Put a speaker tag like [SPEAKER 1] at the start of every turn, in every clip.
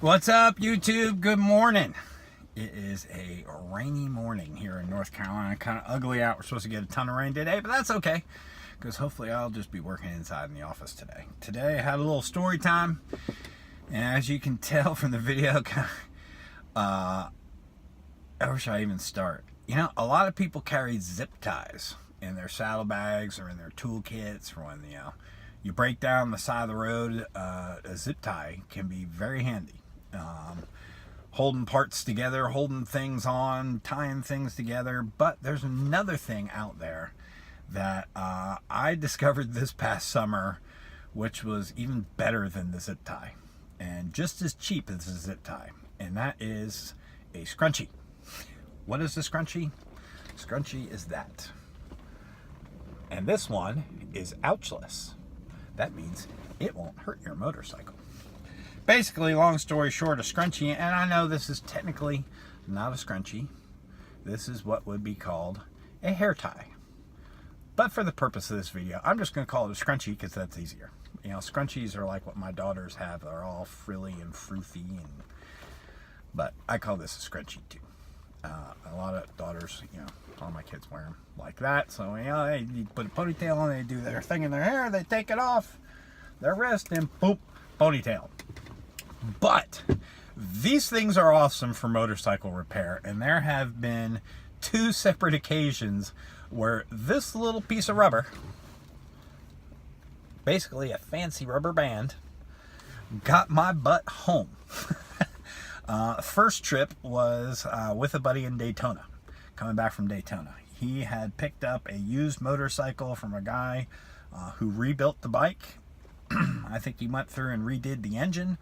[SPEAKER 1] What's up, YouTube? Good morning. It is a rainy morning here in North Carolina. Kind of ugly out. We're supposed to get a ton of rain today, but that's okay, because hopefully I'll just be working inside in the office today. Today I had a little story time, and as you can tell from the video, I wish I even start. You know, a lot of people carry zip ties in their saddlebags or in their toolkits for when, you break down the side of the road. A zip tie can be very handy. Holding parts together, holding things on, tying things together. But there's another thing out there that I discovered this past summer, which was even better than the zip tie and just as cheap as a zip tie, and that is a scrunchie. What is a scrunchie? Scrunchie is that. And this one is ouchless. That means it won't hurt your motorcycle. Basically, long story short, a scrunchie, and I know this is technically not a scrunchie. This is what would be called a hair tie. But for the purpose of this video, I'm just going to call it a scrunchie because that's easier. You know, scrunchies are like what my daughters have. They're all frilly and froofy, but I call this a scrunchie too. A lot of daughters, all my kids wear them like that. So, they put a ponytail on, they do their thing in their hair, they take it off their wrist, and boop, ponytail. But these things are awesome for motorcycle repair, and there have been two separate occasions where this little piece of rubber, basically a fancy rubber band, got my butt home. First trip was with a buddy in Daytona, coming back from Daytona. He had picked up a used motorcycle from a guy who rebuilt the bike. I think he went through and redid the engine,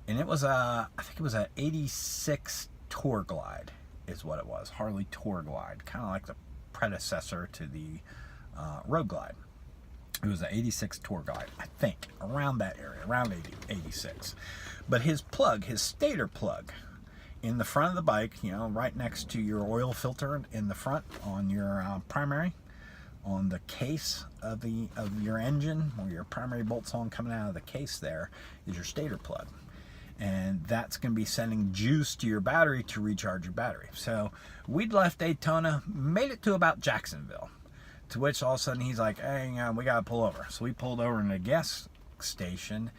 [SPEAKER 1] and it was I think it was a 86 Tour Glide is what it was. Harley Tour Glide, kind of like the predecessor to the Road Glide. It was an 86 Tour Glide, I think, around that area, around 86. But his plug, his stator plug, in the front of the bike, right next to your oil filter in the front on your primary, on the case of your engine, where your primary bolt's on coming out of the case, there is your stator plug. And that's going to be sending juice to your battery to recharge your battery. So we'd left Daytona, made it to about Jacksonville. To which all of a sudden he's like, hey, we got to pull over. So we pulled over in a gas station,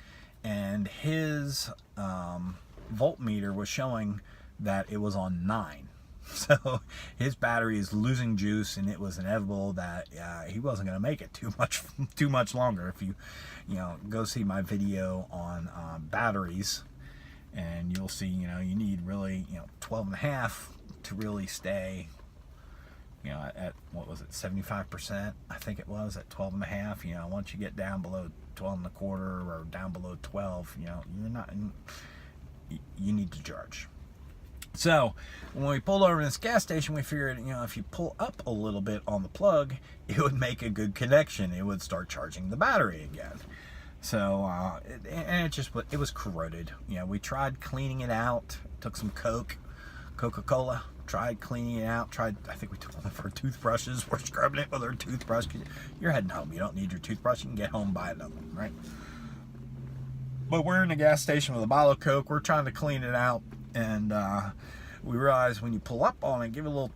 [SPEAKER 1] and his voltmeter was showing that it was on 9. So his battery is losing juice, and it was inevitable that he wasn't going to make it too much longer. If you go see my video on batteries, and you'll see you need really 12.5 to really stay at, what was it, 75%, I think it was, at 12.5. Once you get down below 12.25 or down below 12, you need to charge. So when we pulled over to this gas station, we figured, if you pull up a little bit on the plug, it would make a good connection. It would start charging the battery again. So it was corroded. We tried cleaning it out, took some Coca-Cola, tried cleaning it out, I think we took one of our toothbrushes, we're scrubbing it with our toothbrush. You're heading home, you don't need your toothbrush, you can get home, buy another one, right? But we're in a gas station with a bottle of Coke, we're trying to clean it out, and we realized when you pull up on it, give it a little,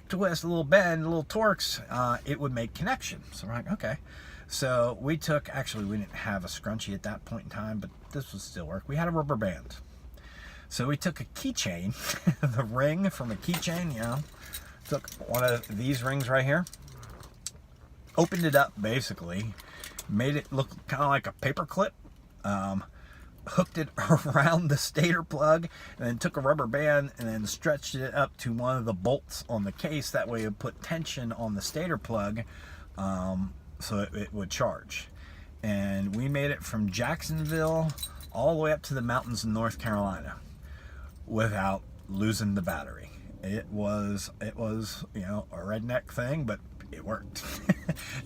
[SPEAKER 1] twist, a little bend, a little torques, it would make connection. So we're like, okay. So we didn't have a scrunchie at that point in time, but this would still work. We had a rubber band. So we took a keychain, the ring from a keychain, took one of these rings right here, opened it up basically, made it look kind of like a paper clip, hooked it around the stator plug, and then took a rubber band and then stretched it up to one of the bolts on the case. That way it would put tension on the stator plug, so it would charge. And we made it from Jacksonville all the way up to the mountains in North Carolina without losing the battery. It was a redneck thing, but it worked.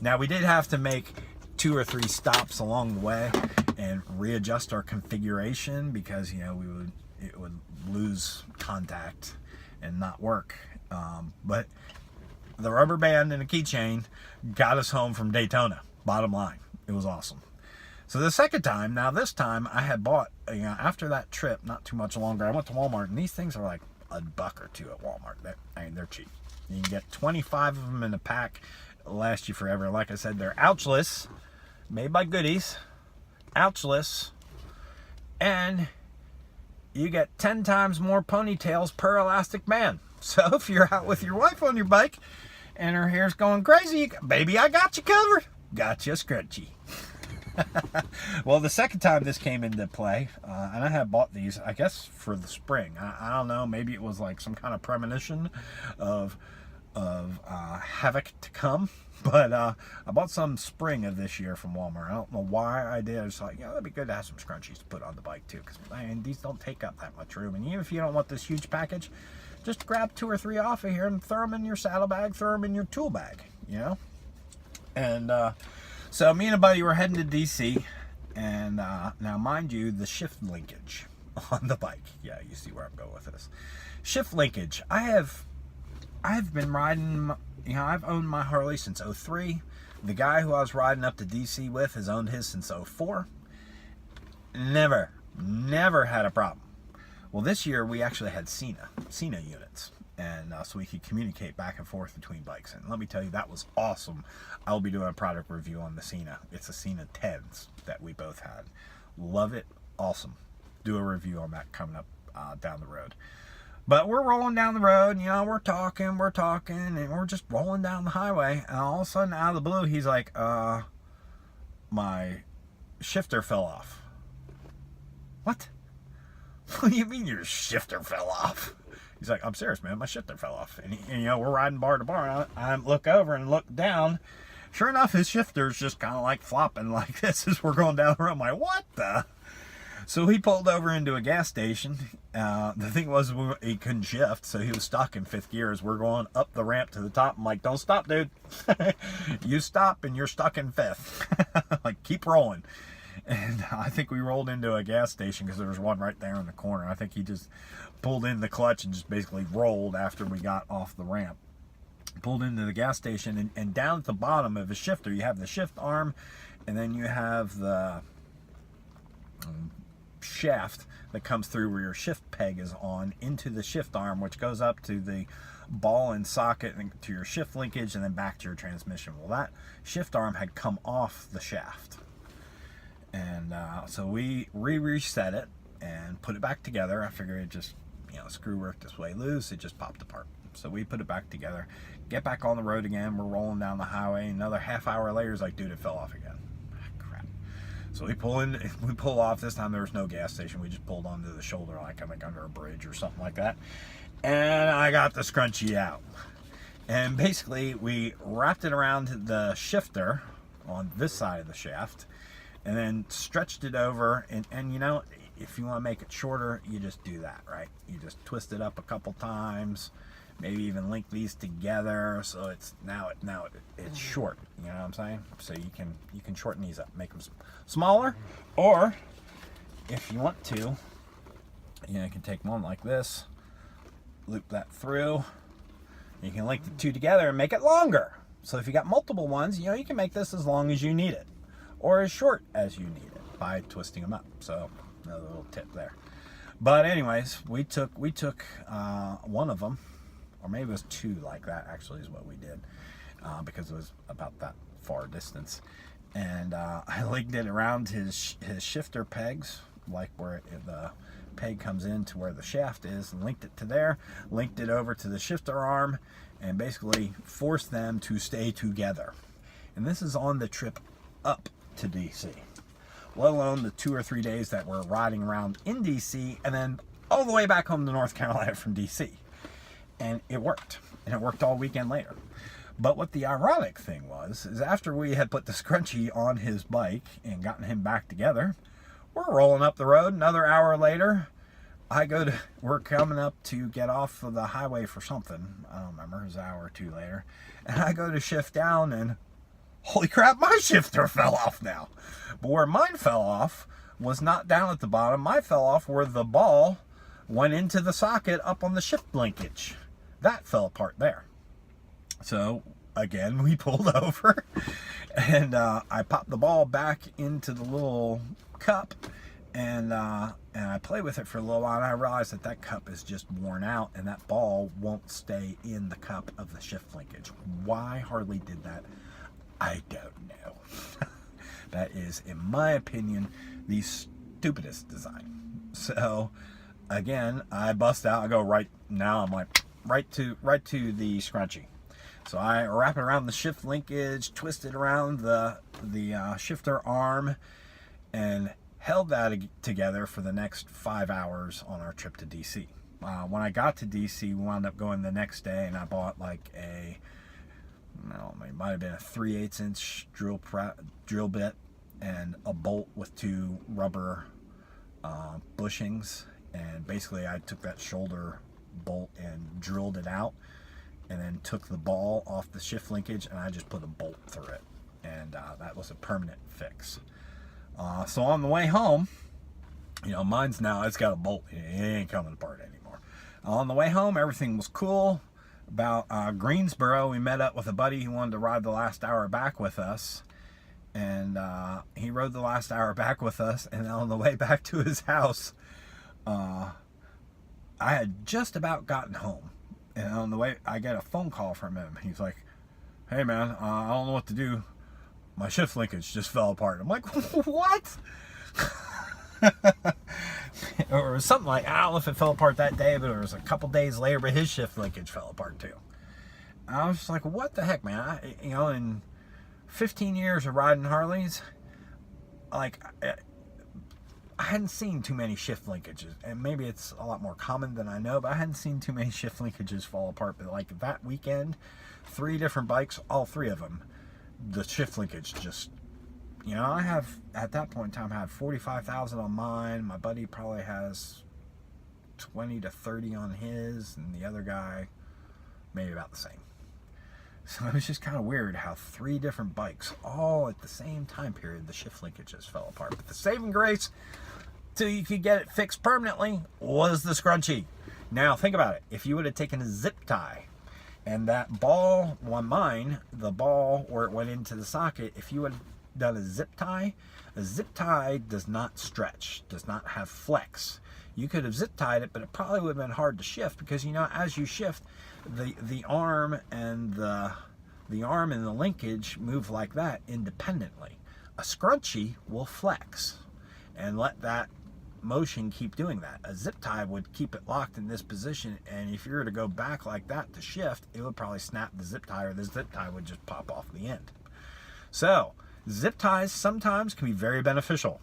[SPEAKER 1] Now we did have to make 2 or 3 stops along the way and readjust our configuration, because it would lose contact and not work. But the rubber band and a keychain got us home from Daytona. Bottom line, it was awesome. So the second time, now this time I had bought, after that trip, not too much longer, I went to Walmart, and these things are like $1 or $2 at Walmart. They're cheap. You can get 25 of them in a pack. It'll last you forever. Like I said, they're ouchless, made by Goodies, ouchless, and you get 10 times more ponytails per elastic band. So if you're out with your wife on your bike and her hair's going crazy, baby, I got you covered. Got you a Scrunchie. Well, the second time this came into play, and I had bought these, I guess, for the spring. I don't know, maybe it was like some kind of premonition of havoc to come. But I bought some spring of this year from Walmart. I don't know why I did. I was like, that'd be good to have some scrunchies to put on the bike too, because these don't take up that much room. And even if you don't want this huge package, just grab 2 or 3 off of here and throw them in your saddlebag, throw them in your tool bag, And so me and a buddy were heading to DC, and now mind you, the shift linkage on the bike. Yeah, you see where I'm going with this. Shift linkage. I've been riding, I've owned my Harley since 03. The guy who I was riding up to DC with has owned his since 04. Never had a problem. Well, this year we actually had Cena units. And so we could communicate back and forth between bikes. And let me tell you, that was awesome. I'll be doing a product review on the Cena. It's a Cena 10s that we both had. Love it. Awesome. Do a review on that coming up down the road. But we're rolling down the road, we're talking, and we're just rolling down the highway. And all of a sudden, out of the blue, he's like, my shifter fell off. What? What do you mean your shifter fell off? He's like, I'm serious, man. My shifter fell off. And we're riding bar to bar. I look over and look down. Sure enough, his shifter's just kind of like flopping like this as we're going down the road. I'm like, what the? So he pulled over into a gas station. The thing was, he couldn't shift, so he was stuck in 5th gear as we're going up the ramp to the top. I'm like, don't stop, dude. You stop and you're stuck in 5th. Like, keep rolling. And I think we rolled into a gas station because there was one right there in the corner. I think he just pulled in the clutch and just basically rolled after we got off the ramp. Pulled into the gas station, and down at the bottom of the shifter, you have the shift arm, and then you have the shaft that comes through where your shift peg is on into the shift arm, which goes up to the ball and socket and to your shift linkage and then back to your transmission. Well, that shift arm had come off the shaft. And so we reset it and put it back together. I figured it just, screw worked its way loose. It just popped apart. So we put it back together, get back on the road again. We're rolling down the highway. Another half hour later, it's like, dude, it fell off again. Crap. So we pull off. This time there was no gas station. We just pulled onto the shoulder, like I think under a bridge or something like that. And I got the scrunchie out. And basically we wrapped it around the shifter on this side of the shaft, and then stretched it over, and if you want to make it shorter, you just do that, right? You just twist it up a couple times, maybe even link these together so it's now it's short. You know what I'm saying? So you can shorten these up, make them smaller, or if you want to, you can take one like this, loop that through. You can link the two together and make it longer. So if you got multiple ones, you can make this as long as you need it, or as short as you need it by twisting them up. So another little tip there. But anyways, we took one of them, or maybe it was 2 like that actually is what we did, because it was about that far distance. And I linked it around his shifter pegs, like where the peg comes in to where the shaft is, and linked it to there, linked it over to the shifter arm, and basically forced them to stay together. And this is on the trip up to DC, let alone the 2 or 3 days that we're riding around in DC and then all the way back home to North Carolina from DC. And it worked, and it worked all weekend later. But what the ironic thing was, is after we had put the scrunchie on his bike and gotten him back together, we're rolling up the road. Another hour later, we're coming up to get off of the highway for something. I don't remember, it was an hour or 2 later. And I go to shift down, and holy crap, my shifter fell off now. But where mine fell off was not down at the bottom. Mine fell off where the ball went into the socket up on the shift linkage. That fell apart there. So again, we pulled over, And I popped the ball back into the little cup, and I played with it for a little while, and I realized that that cup is just worn out, and that ball won't stay in the cup of the shift linkage. Why Harley did that, I don't know. That is, in my opinion, the stupidest design. So again, I bust out. I go right now. I'm like right to the scrunchie. So I wrap it around the shift linkage, twist it around the shifter arm, and held that together for the next 5 hours on our trip to DC. When I got to DC, we wound up going the next day, and I bought like a, it might have been a 3/8 inch drill bit and a bolt with 2 rubber bushings. And basically I took that shoulder bolt and drilled it out, and then took the ball off the shift linkage, and I just put a bolt through it, and that was a permanent fix. So on the way home, mine's now, it's got a bolt. It ain't coming apart anymore. On the way home, everything was cool. About Greensboro, we met up with a buddy who wanted to ride the last hour back with us, and he rode the last hour back with us, and on the way back to his house, I had just about gotten home. And on the way, I get a phone call from him. He's like, "Hey man, I don't know what to do. My shift linkage just fell apart." I'm like, "What?" Or something like, I don't know if it fell apart that day, but it was a couple days later, but his shift linkage fell apart too. And I was just like, what the heck, man? In 15 years of riding Harleys, like, I hadn't seen too many shift linkages, and maybe it's a lot more common than I know, but I hadn't seen too many shift linkages fall apart. But like that weekend, 3 different bikes, all 3 of them, the shift linkage just, I have, at that point in time, I had 45,000 on mine. My buddy probably has 20 to 30 on his, and the other guy maybe about the same. So it was just kind of weird how 3 different bikes, all at the same time period, the shift linkages fell apart. But the saving grace, till you could get it fixed permanently, was the scrunchie. Now think about it. If you would have taken a zip tie, and that ball, on mine, the ball where it went into the socket, if you would have done a zip tie does not stretch, does not have flex. You could have zip tied it, but it probably would have been hard to shift, because as you shift, the arm and the linkage move like that independently. A scrunchie will flex and let that motion keep doing that. A zip tie would keep it locked in this position, and if you were to go back like that to shift, it would probably snap the zip tie, or the zip tie would just pop off the end. So zip ties sometimes can be very beneficial,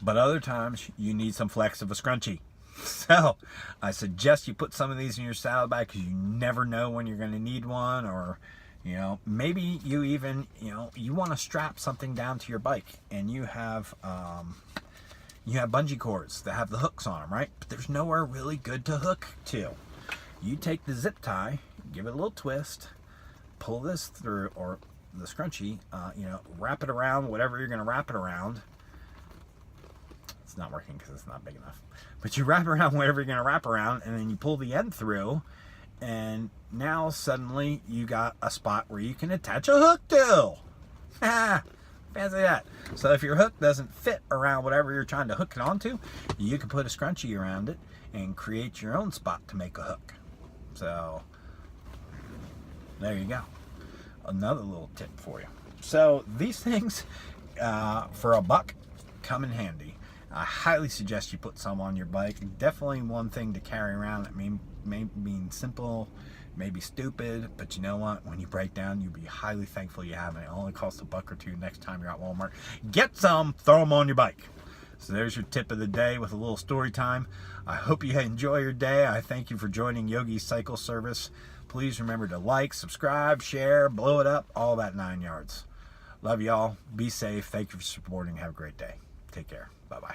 [SPEAKER 1] but other times you need some flex of a scrunchie. So I suggest you put some of these in your saddlebag, because you never know when you're going to need one, or maybe you even you want to strap something down to your bike, and you have bungee cords that have the hooks on them, right? But there's nowhere really good to hook to. You take the zip tie, give it a little twist, pull this through, or the scrunchie, wrap it around whatever you're going to wrap it around. It's not working because it's not big enough. But you wrap around whatever you're going to wrap around, and then you pull the end through, and now suddenly you got a spot where you can attach a hook to. Fancy that. So if your hook doesn't fit around whatever you're trying to hook it onto, you can put a scrunchie around it and create your own spot to make a hook. So there you go. Another little tip for you. So these things, for $1, come in handy. I highly suggest you put some on your bike. Definitely one thing to carry around. It may mean simple, may be stupid, but you know what? When you break down, you'll be highly thankful you have it. It only costs $1 or $2 next time you're at Walmart. Get some, throw them on your bike. So there's your tip of the day with a little story time. I hope you enjoy your day. I thank you for joining Yogi's Cycle Service. Please remember to like, subscribe, share, blow it up, all that 9 yards. Love y'all. Be safe. Thank you for supporting. Have a great day. Take care. Bye-bye.